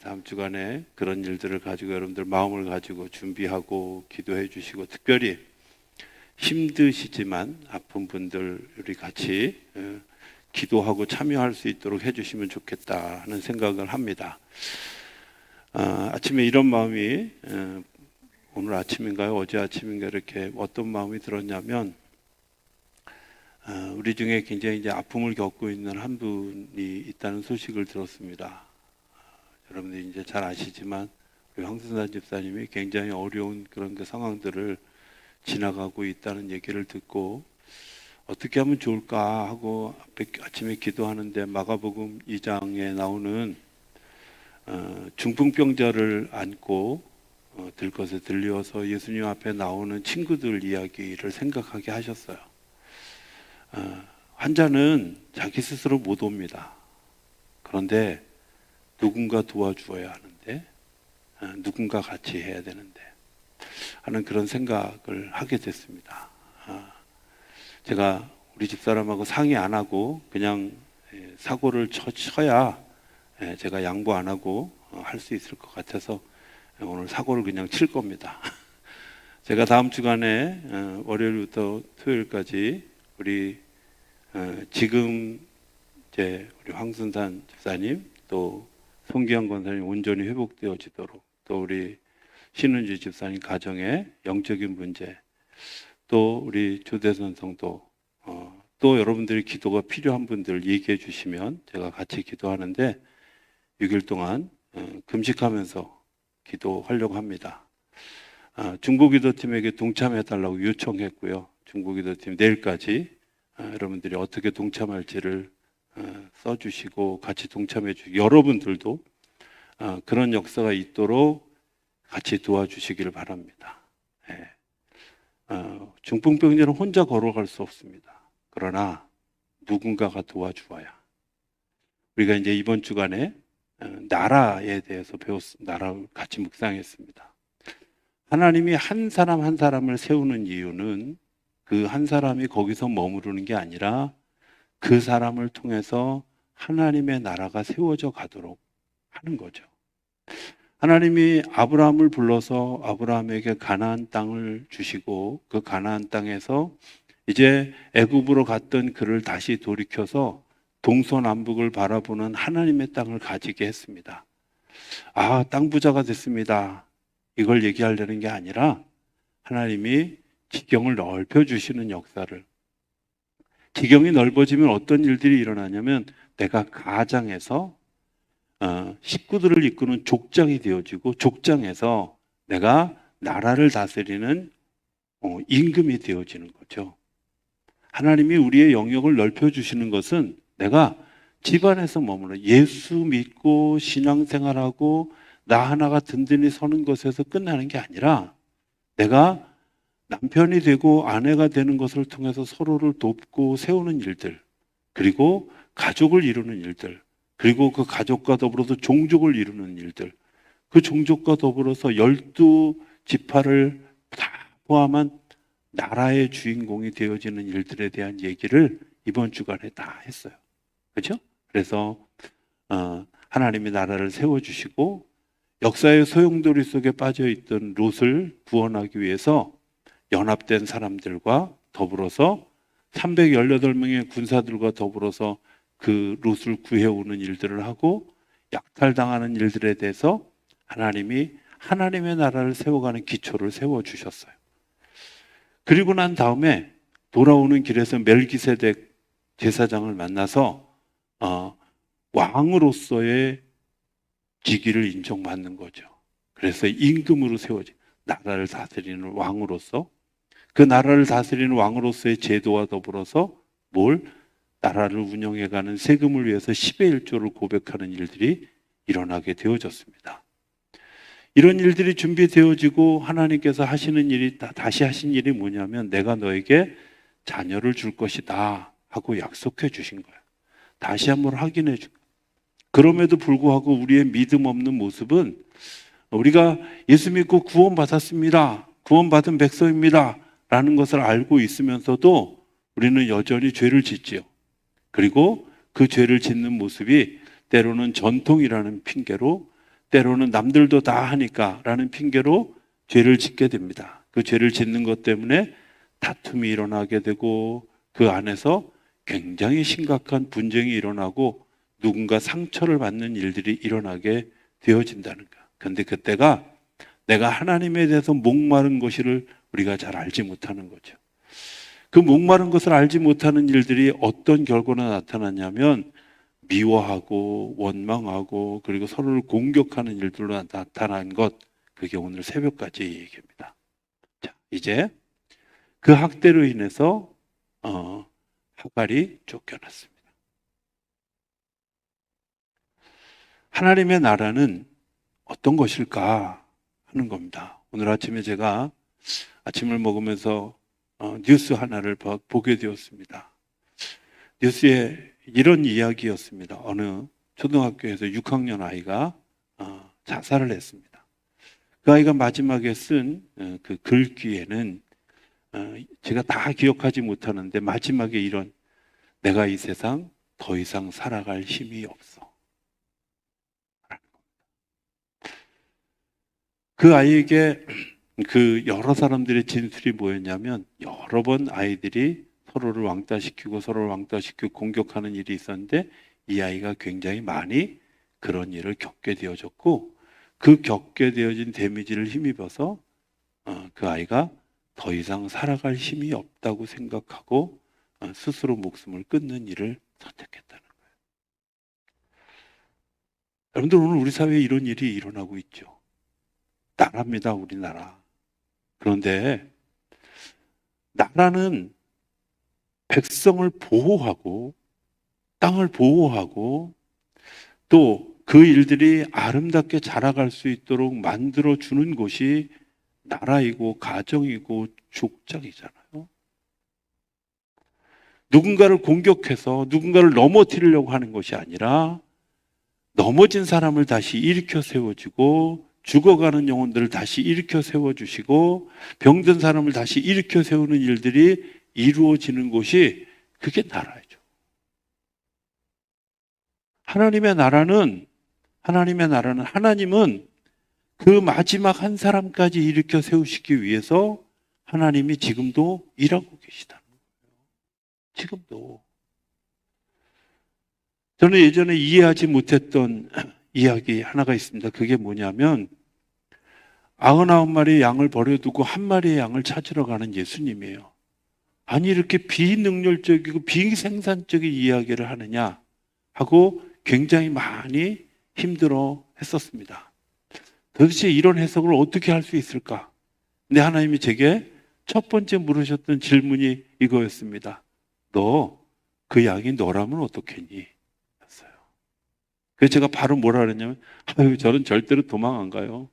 다음 주간에 그런 일들을 가지고 여러분들 마음을 가지고 준비하고 기도해 주시고, 특별히 힘드시지만 아픈 분들 우리 같이 기도하고 참여할 수 있도록 해주시면 좋겠다 하는 생각을 합니다. 아침에 이런 마음이 오늘 아침인가요? 어제 아침인가 이렇게 어떤 마음이 들었냐면, 우리 중에 굉장히 이제 아픔을 겪고 있는 한 분이 있다는 소식을 들었습니다. 여러분들이 이제 잘 아시지만 우리 황순산 집사님이 굉장히 어려운 그런 그 상황들을 지나가고 있다는 얘기를 듣고 어떻게 하면 좋을까 하고 아침에 기도하는데, 마가복음 2장에 나오는 중풍병자를 안고 들것에 들려서 예수님 앞에 나오는 친구들 이야기를 생각하게 하셨어요. 환자는 자기 스스로 못 옵니다. 그런데 누군가 도와주어야 하는데, 누군가 같이 해야 되는데 하는 그런 생각을 하게 됐습니다. 제가 우리 집사람하고 상의 안 하고 그냥 사고를 쳐야 제가 양보 안 하고 할 수 있을 것 같아서 오늘 사고를 그냥 칠 겁니다. 제가 다음 주간에 월요일부터 토요일까지 우리 지금 이제 우리 황순산 집사님, 또 송기환 권사님 온전히 회복되어지도록, 또 우리 신은주 집사님 가정의 영적인 문제, 또 우리 조대선 성도, 또 여러분들이 기도가 필요한 분들 얘기해 주시면 제가 같이 기도하는데 6일 동안 금식하면서 기도하려고 합니다. 중보기도팀에게 동참해 달라고 요청했고요. 중보기도팀 내일까지 여러분들이 어떻게 동참할지를 써주시고 같이 동참해 주시고, 여러분들도 그런 역사가 있도록 같이 도와주시기를 바랍니다. 중풍병자는 혼자 걸어갈 수 없습니다. 그러나 누군가가 도와주어야. 우리가 이제 이번 주간에 나라에 대해서 나라를 같이 묵상했습니다. 하나님이 한 사람 한 사람을 세우는 이유는 그 한 사람이 거기서 머무르는 게 아니라 그 사람을 통해서 하나님의 나라가 세워져 가도록 하는 거죠. 하나님이 아브라함을 불러서 아브라함에게 가나안 땅을 주시고, 그 가나안 땅에서 이제 애굽으로 갔던 그를 다시 돌이켜서 동서남북을 바라보는 하나님의 땅을 가지게 했습니다. 땅 부자가 됐습니다. 이걸 얘기하려는 게 아니라 하나님이 지경을 넓혀주시는 역사를, 지경이 넓어지면 어떤 일들이 일어나냐면 내가 가장에서 식구들을 이끄는 족장이 되어지고, 족장에서 내가 나라를 다스리는 임금이 되어지는 거죠. 하나님이 우리의 영역을 넓혀주시는 것은 내가 집안에서 머물러 예수 믿고 신앙생활하고 나 하나가 든든히 서는 것에서 끝나는 게 아니라 내가 남편이 되고 아내가 되는 것을 통해서 서로를 돕고 세우는 일들, 그리고 가족을 이루는 일들, 그리고 그 가족과 더불어서 종족을 이루는 일들, 그 종족과 더불어서 12지파를 다 포함한 나라의 주인공이 되어지는 일들에 대한 얘기를 이번 주간에 다 했어요. 그렇죠? 그래서 하나님이 나라를 세워주시고 역사의 소용돌이 속에 빠져있던 롯을 구원하기 위해서 연합된 사람들과 더불어서 318명의 군사들과 더불어서 그 롯을 구해오는 일들을 하고 약탈당하는 일들에 대해서 하나님이 하나님의 나라를 세워가는 기초를 세워주셨어요. 그리고 난 다음에 돌아오는 길에서 멜기세덱 제사장을 만나서 왕으로서의 직위를 인정받는 거죠. 그래서 임금으로 세워진 나라를 다스리는 왕으로서, 그 나라를 다스리는 왕으로서의 제도와 더불어서 나라를 운영해가는 세금을 위해서 10의 1조를 고백하는 일들이 일어나게 되어졌습니다. 이런 일들이 준비되어지고 하나님께서 하시는 일이, 다시 하신 일이 뭐냐면 내가 너에게 자녀를 줄 것이다 하고 약속해 주신 거예요. 다시 한번 확인해 준 거예요. 그럼에도 불구하고 우리의 믿음 없는 모습은, 우리가 예수 믿고 구원받았습니다, 구원받은 백성입니다 라는 것을 알고 있으면서도 우리는 여전히 죄를 짓지요. 그리고 그 죄를 짓는 모습이 때로는 전통이라는 핑계로 때로는 남들도 다 하니까라는 핑계로 죄를 짓게 됩니다. 그 죄를 짓는 것 때문에 다툼이 일어나게 되고 그 안에서 굉장히 심각한 분쟁이 일어나고 누군가 상처를 받는 일들이 일어나게 되어진다는 거야. 그런데 그때가 내가 하나님에 대해서 목마른 것을 우리가 잘 알지 못하는 거죠. 그 목마른 것을 알지 못하는 일들이 어떤 결과로 나타나냐면 미워하고 원망하고 그리고 서로를 공격하는 일들로 나타난 것, 그게 오늘 새벽까지 얘기입니다. 자, 이제 그 학대로 인해서 하갈이 쫓겨났습니다. 하나님의 나라는 어떤 것일까 하는 겁니다. 오늘 아침에 제가 아침을 먹으면서 뉴스 하나를 보게 되었습니다. 뉴스에 이런 이야기였습니다. 어느 초등학교에서 6학년 아이가 자살을 했습니다. 그 아이가 마지막에 쓴 그 글귀에는 제가 다 기억하지 못하는데 마지막에 이런, 내가 이 세상 더 이상 살아갈 힘이 없어. 그 아이에게 그 여러 사람들의 진술이 뭐였냐면 여러 번 아이들이 서로를 왕따시키고 공격하는 일이 있었는데 이 아이가 굉장히 많이 그런 일을 겪게 되어졌고 그 겪게 되어진 데미지를 힘입어서 그 아이가 더 이상 살아갈 힘이 없다고 생각하고 스스로 목숨을 끊는 일을 선택했다는 거예요. 여러분들, 오늘 우리 사회에 이런 일이 일어나고 있죠. 나라입니다, 우리나라. 그런데 나라는 백성을 보호하고 땅을 보호하고 또 그 일들이 아름답게 자라갈 수 있도록 만들어주는 곳이 나라이고 가정이고 족장이잖아요. 누군가를 공격해서 누군가를 넘어뜨리려고 하는 것이 아니라 넘어진 사람을 다시 일으켜 세워주고 죽어가는 영혼들을 다시 일으켜 세워주시고 병든 사람을 다시 일으켜 세우는 일들이 이루어지는 곳이, 그게 나라죠. 하나님의 나라는 하나님은 그 마지막 한 사람까지 일으켜 세우시기 위해서 하나님이 지금도 일하고 계시다는 거예요. 지금도. 저는 예전에 이해하지 못했던 이야기 하나가 있습니다. 그게 뭐냐면 99마리의 양을 버려두고 한 마리의 양을 찾으러 가는 예수님이에요. 아니, 이렇게 비능률적이고 비생산적인 이야기를 하느냐 하고 굉장히 많이 힘들어 했었습니다. 도대체 이런 해석을 어떻게 할 수 있을까? 근데 하나님이 제게 첫 번째 물으셨던 질문이 이거였습니다. 너 그 양이 너라면 어떻겠니? 였어요. 그래서 제가 바로 뭐라 그랬냐면, 아유, 저는 절대로 도망 안 가요.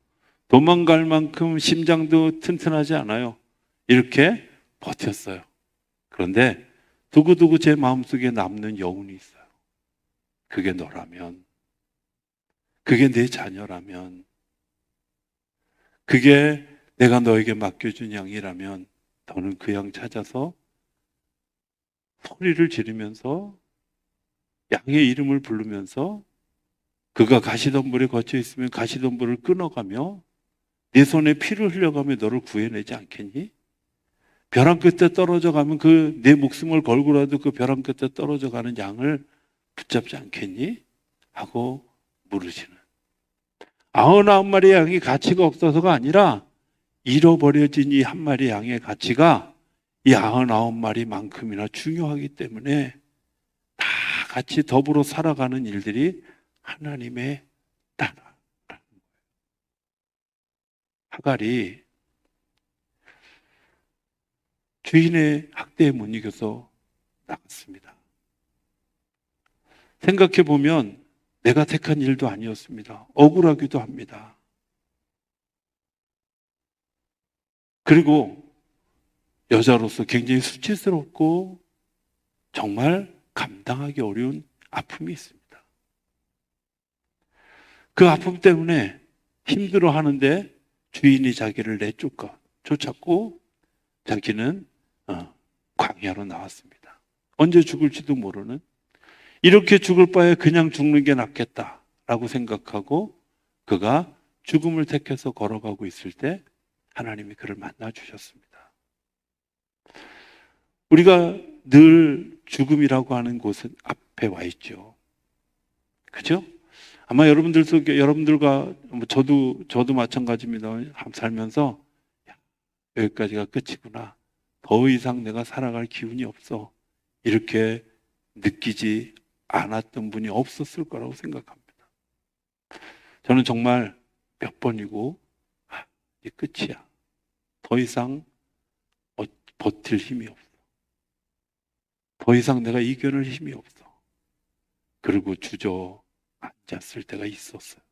도망갈 만큼 심장도 튼튼하지 않아요. 이렇게 버텼어요. 그런데 두고두고 제 마음속에 남는 여운이 있어요. 그게 너라면, 그게 내 자녀라면, 그게 내가 너에게 맡겨준 양이라면 너는 그 양 찾아서 소리를 지르면서 양의 이름을 부르면서 그가 가시덤불에 걷혀 있으면 가시덤불을 끊어가며 네 손에 피를 흘려가며 너를 구해내지 않겠니? 벼랑 끝에 떨어져 가면 그 내 목숨을 걸고라도 그 벼랑 끝에 떨어져 가는 양을 붙잡지 않겠니? 하고 물으시는. 99마리의 양이 가치가 없어서가 아니라 잃어버려진 이 한 마리 양의 가치가 이 99마리만큼이나 중요하기 때문에 다 같이 더불어 살아가는 일들이 하나님의 나라라는 거예요. 하갈이 주인의 학대에 못 이겨서 나갔습니다. 생각해 보면 내가 택한 일도 아니었습니다. 억울하기도 합니다. 그리고 여자로서 굉장히 수치스럽고 정말 감당하기 어려운 아픔이 있습니다. 그 아픔 때문에 힘들어하는데 주인이 자기를 쫓았고 자기는 광야로 나왔습니다. 언제 죽을지도 모르는, 이렇게 죽을 바에 그냥 죽는 게 낫겠다라고 생각하고 그가 죽음을 택해서 걸어가고 있을 때 하나님이 그를 만나 주셨습니다. 우리가 늘 죽음이라고 하는 곳은 앞에 와 있죠. 그죠? 아마 여러분들과 저도 마찬가지입니다. 살면서 야, 여기까지가 끝이구나. 더 이상 내가 살아갈 기운이 없어. 이렇게 느끼지 않았던 분이 없었을 거라고 생각합니다. 저는 정말 몇 번이고 이제 끝이야. 더 이상 버틸 힘이 없어. 더 이상 내가 이겨낼 힘이 없어. 그리고 주저앉았을 때가 있었어요.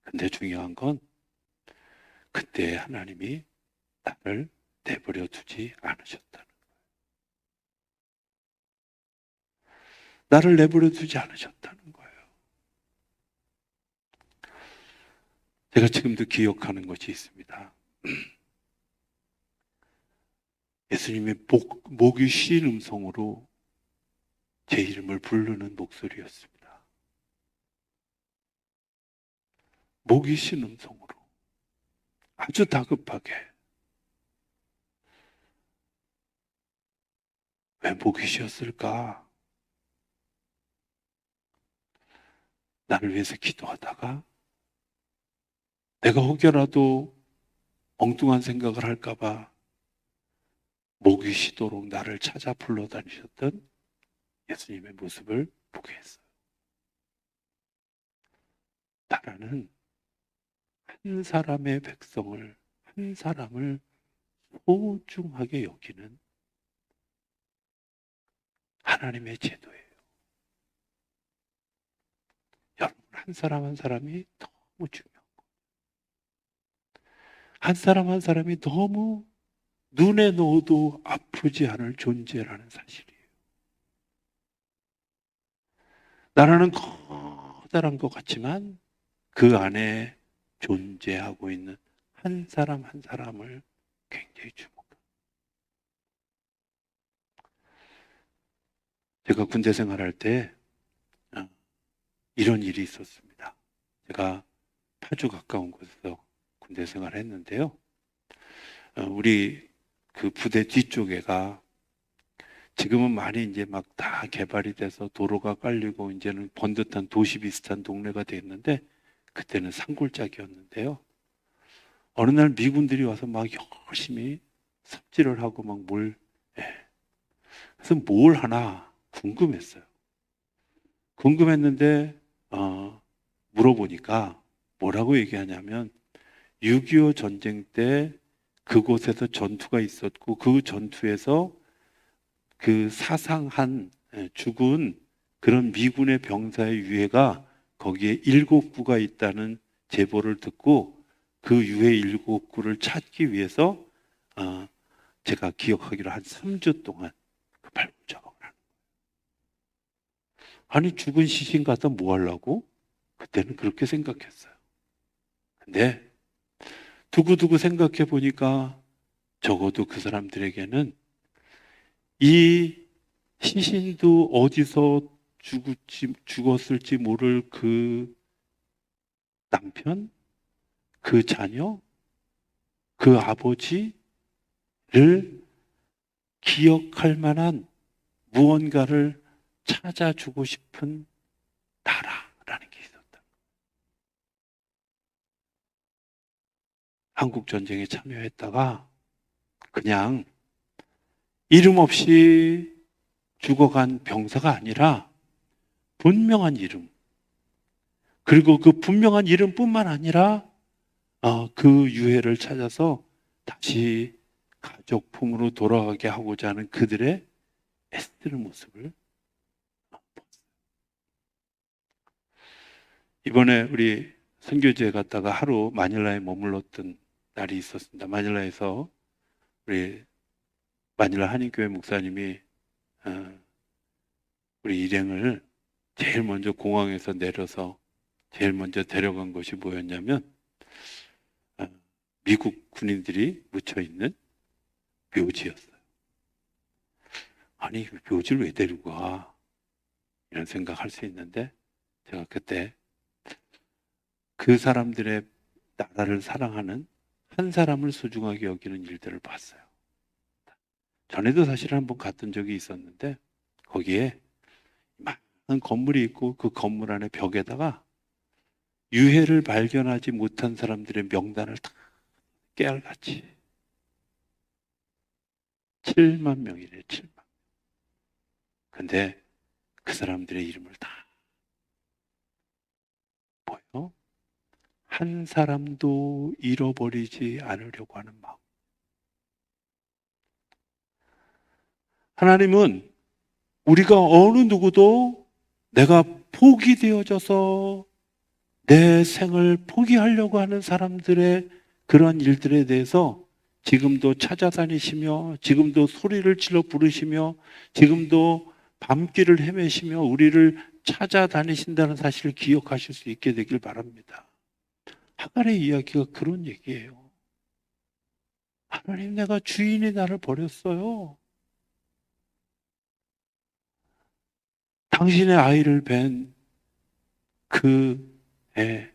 근데 중요한 건 그때 하나님이 나를 내버려 두지 않으셨다는 거예요. 나를 내버려 두지 않으셨다는 거예요. 제가 지금도 기억하는 것이 있습니다. 예수님의 목이 쉰 음성으로 제 이름을 부르는 목소리였습니다. 목이 쉰 음성으로 아주 다급하게. 왜 목이 쉬었을까? 나를 위해서 기도하다가 내가 혹여라도 엉뚱한 생각을 할까봐 목이 쉬도록 나를 찾아 불러다니셨던 예수님의 모습을 보게 했어요. 나라는 한 사람의 백성을, 한 사람을 소중하게 여기는 하나님의 제도예요. 여러분, 한 사람 한 사람이 너무 중요하고, 한 사람 한 사람이 너무 눈에 넣어도 아프지 않을 존재라는 사실이에요. 나라는 커다란 것 같지만 그 안에 존재하고 있는 한 사람 한 사람을 굉장히 주목합니다. 제가 군대 생활할 때 이런 일이 있었습니다. 제가 파주 가까운 곳에서 군대 생활을 했는데요. 우리 그 부대 뒤쪽에가 지금은 많이 이제 막 다 개발이 돼서 도로가 깔리고 이제는 번듯한 도시 비슷한 동네가 됐는데 그때는 산골짜기였는데요. 어느 날 미군들이 와서 막 열심히 삽질을 하고 막 예. 그래서 뭘 하나 궁금했어요. 궁금했는데 물어보니까 뭐라고 얘기하냐면 6.25 전쟁 때 그곳에서 전투가 있었고 그 전투에서 그 사상한 죽은 그런 미군의 병사의 유해가 거기에 7구가 있다는 제보를 듣고 그 유해 7구를 찾기 위해서 제가 기억하기로 한 3주 동안 그 발굴 작업을 하는 거예요. 아니 죽은 시신 가서 뭐 하려고? 그때는 그렇게 생각했어요. 근데 두고두고 생각해 보니까 적어도 그 사람들에게는 이 시신도 어디서 죽었을지 모를 그 남편, 그 자녀, 그 아버지를 기억할 만한 무언가를 찾아주고 싶은 나라라는 게 있었다. 한국 전쟁에 참여했다가 그냥 이름 없이 죽어간 병사가 아니라 분명한 이름, 그리고 그 분명한 이름뿐만 아니라 그 유해를 찾아서 다시 가족 품으로 돌아가게 하고자 하는 그들의 애쓰는 모습을 봤어요. 이번에 우리 선교지에 갔다가 하루 마닐라에 머물렀던 날이 있었습니다. 마닐라에서 우리 마닐라 한인교회 목사님이 우리 일행을 제일 먼저 공항에서 내려서 제일 먼저 데려간 것이 뭐였냐면 미국 군인들이 묻혀있는 묘지였어요. 아니 묘지를 왜 데리고 가? 이런 생각할 수 있는데 제가 그때 그 사람들의 나라를 사랑하는 한 사람을 소중하게 여기는 일들을 봤어요. 전에도 사실 한번 갔던 적이 있었는데 거기에 많은 건물이 있고 그 건물 안에 벽에다가 유해를 발견하지 못한 사람들의 명단을 다 깨알같이 7만 명이래, 7만. 근데 그 사람들의 이름을 다 뭐요? 한 사람도 잃어버리지 않으려고 하는 마음. 하나님은 우리가 어느 누구도 내가 포기되어져서 내 생을 포기하려고 하는 사람들의 그런 일들에 대해서 지금도 찾아다니시며, 지금도 소리를 질러 부르시며, 지금도 밤길을 헤매시며 우리를 찾아다니신다는 사실을 기억하실 수 있게 되길 바랍니다. 하갈의 이야기가 그런 얘기예요. 하나님, 내가 주인이 나를 버렸어요. 당신의 아이를 뵌 그 애,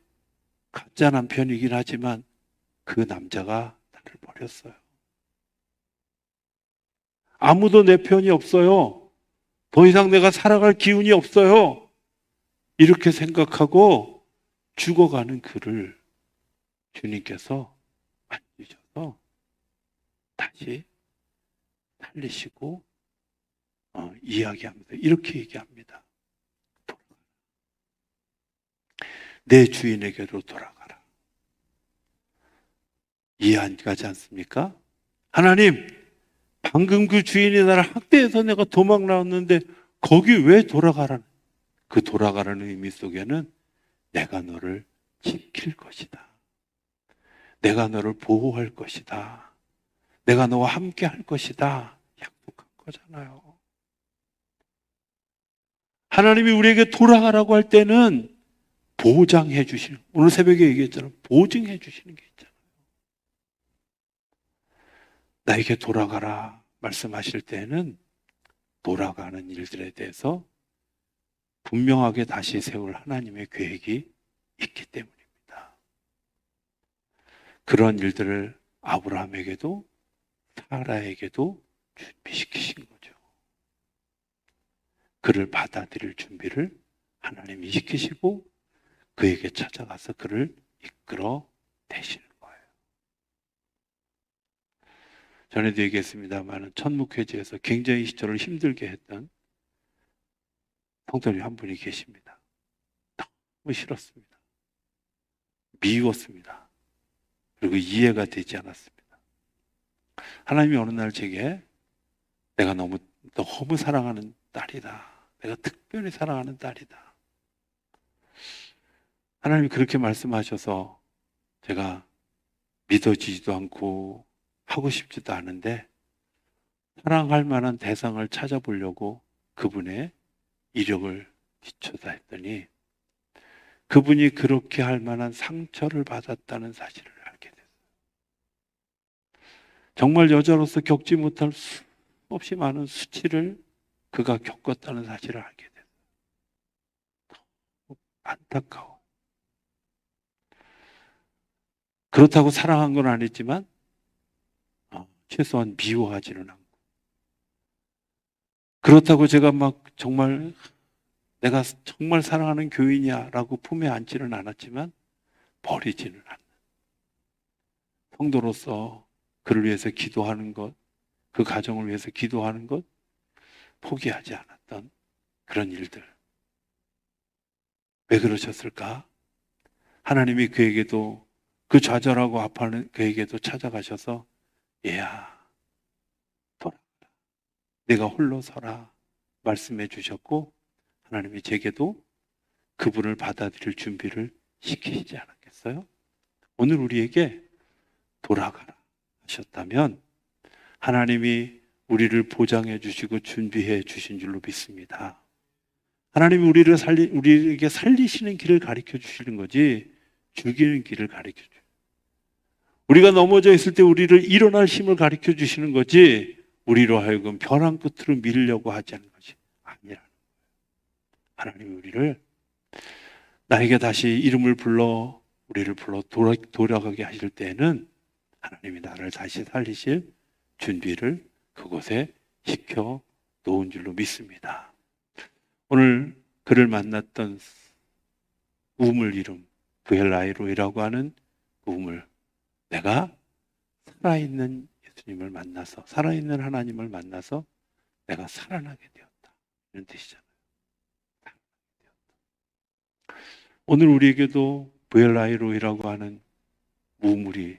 가짜 남편이긴 하지만 그 남자가 나를 버렸어요. 아무도 내 편이 없어요. 더 이상 내가 살아갈 기운이 없어요. 이렇게 생각하고 죽어가는 그를 주님께서 만지셔서 다시 살리시고 이야기합니다. 이렇게 얘기합니다. 내 주인에게로 돌아가라. 이해 안 가지 않습니까? 하나님, 방금 그 주인이 나를 학대해서 내가 도망 나왔는데 거기 왜 돌아가라는, 그 돌아가라는 의미 속에는 내가 너를 지킬 것이다. 내가 너를 보호할 것이다. 내가 너와 함께 할 것이다. 약속한 거잖아요. 하나님이 우리에게 돌아가라고 할 때는 보장해 주시는, 오늘 새벽에 얘기했잖아요. 보증해 주시는 게 있잖아요. 나에게 돌아가라 말씀하실 때는 돌아가는 일들에 대해서 분명하게 다시 세울 하나님의 계획이 있기 때문입니다. 그런 일들을 아브라함에게도 사라에게도 준비시키신 거죠. 그를 받아들일 준비를 하나님이 시키시고 그에게 찾아가서 그를 이끌어 내시는 거예요. 전에도 얘기했습니다만 천묵회지에서 굉장히 저를 힘들게 했던 성도님 한 분이 계십니다. 너무 싫었습니다. 미웠습니다. 그리고 이해가 되지 않았습니다. 하나님이 어느 날 제게 내가 너무 사랑하는 딸이다. 내가 특별히 사랑하는 딸이다. 하나님이 그렇게 말씀하셔서 제가 믿어지지도 않고 하고 싶지도 않은데 사랑할 만한 대상을 찾아보려고 그분의 이력을 뒤쳐다 했더니 그분이 그렇게 할 만한 상처를 받았다는 사실을 알게 됐어요. 정말 여자로서 겪지 못할 수 없이 많은 수치를 그가 겪었다는 사실을 알게 됐어요. 안타까워. 그렇다고 사랑한 건 아니지만 최소한 미워하지는 않고, 그렇다고 제가 막 정말 내가 정말 사랑하는 교인이야라고 품에 안지는 않았지만 버리지는 않는, 성도로서 그를 위해서 기도하는 것, 그 가정을 위해서 기도하는 것 포기하지 않았던 그런 일들. 왜 그러셨을까? 하나님이 그에게도, 그 좌절하고 아파하는 그에게도 찾아가셔서 얘야 돌아가라, 내가 홀로 서라 말씀해 주셨고, 하나님이 제게도 그분을 받아들일 준비를 시키시지 않았겠어요? 오늘 우리에게 돌아가라 하셨다면 하나님이 우리를 보장해 주시고 준비해 주신 줄로 믿습니다. 하나님이 우리에게 살리시는 길을 가르쳐 주시는 거지 죽이는 길을 가르쳐 줘요. 우리가 넘어져 있을 때 우리를 일어날 힘을 가르쳐 주시는 거지 우리로 하여금 벼랑 끝으로 밀려고 하지 않는 것이 아니라는 거예요. 하나님이 우리를 나에게 다시 이름을 불러 우리를 불러 돌아가게 하실 때에는 하나님이 나를 다시 살리실 준비를 그곳에 시켜 놓은 줄로 믿습니다. 오늘 그를 만났던 우물 이름 부엘라이로이라고 하는 그 우물, 내가 살아있는 예수님을 만나서, 살아있는 하나님을 만나서 내가 살아나게 되었다, 이런 뜻이잖아요. 오늘 우리에게도 부엘라이로이라고 하는 우물이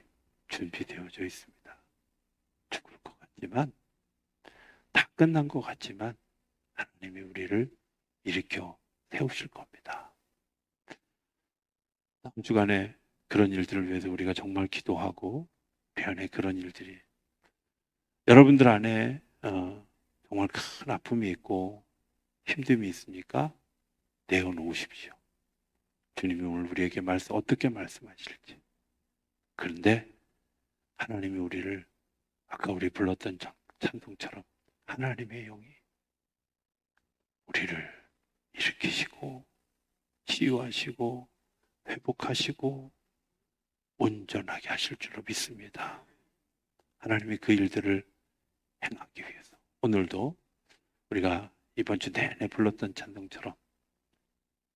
준비되어져 있습니다. 죽을 것 같지만, 다 끝난 것 같지만 하나님이 우리를 일으켜 세우실 겁니다. 다음 주간에 그런 일들을 위해서 우리가 정말 기도하고, 우리 안에 그런 일들이, 여러분들 안에 정말 큰 아픔이 있고 힘듦이 있습니까? 내어놓으십시오. 주님이 오늘 우리에게 어떻게 말씀하실지. 그런데 하나님이 우리를, 아까 우리 불렀던 찬송처럼 하나님의 영이 우리를 일으키시고 치유하시고 회복하시고 온전하게 하실 줄로 믿습니다. 하나님이 그 일들을 행하기 위해서 오늘도 우리가 이번 주 내내 불렀던 찬송처럼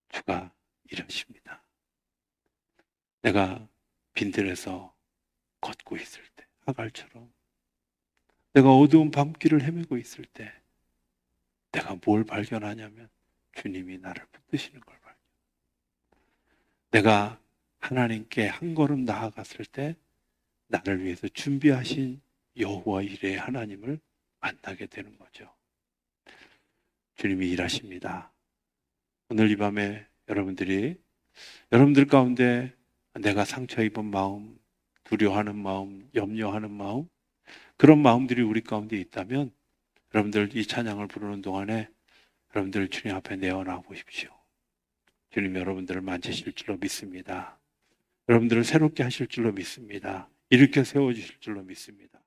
주가 일하십니다. 내가 빈들에서 걷고 있을 때, 하갈처럼 내가 어두운 밤길을 헤매고 있을 때 내가 뭘 발견하냐면 주님이 나를 붙드시는 걸 발견. 내가 하나님께 한 걸음 나아갔을 때 나를 위해서 준비하신 여호와 이레의 하나님을 만나게 되는 거죠. 주님이 일하십니다. 오늘 이 밤에 여러분들 가운데 내가 상처 입은 마음, 두려워하는 마음, 염려하는 마음, 그런 마음들이 우리 가운데 있다면 여러분들 이 찬양을 부르는 동안에 여러분들 주님 앞에 내어놔 보십시오. 주님 여러분들을 만지실 줄로 믿습니다. 여러분들을 새롭게 하실 줄로 믿습니다. 일으켜 세워주실 줄로 믿습니다.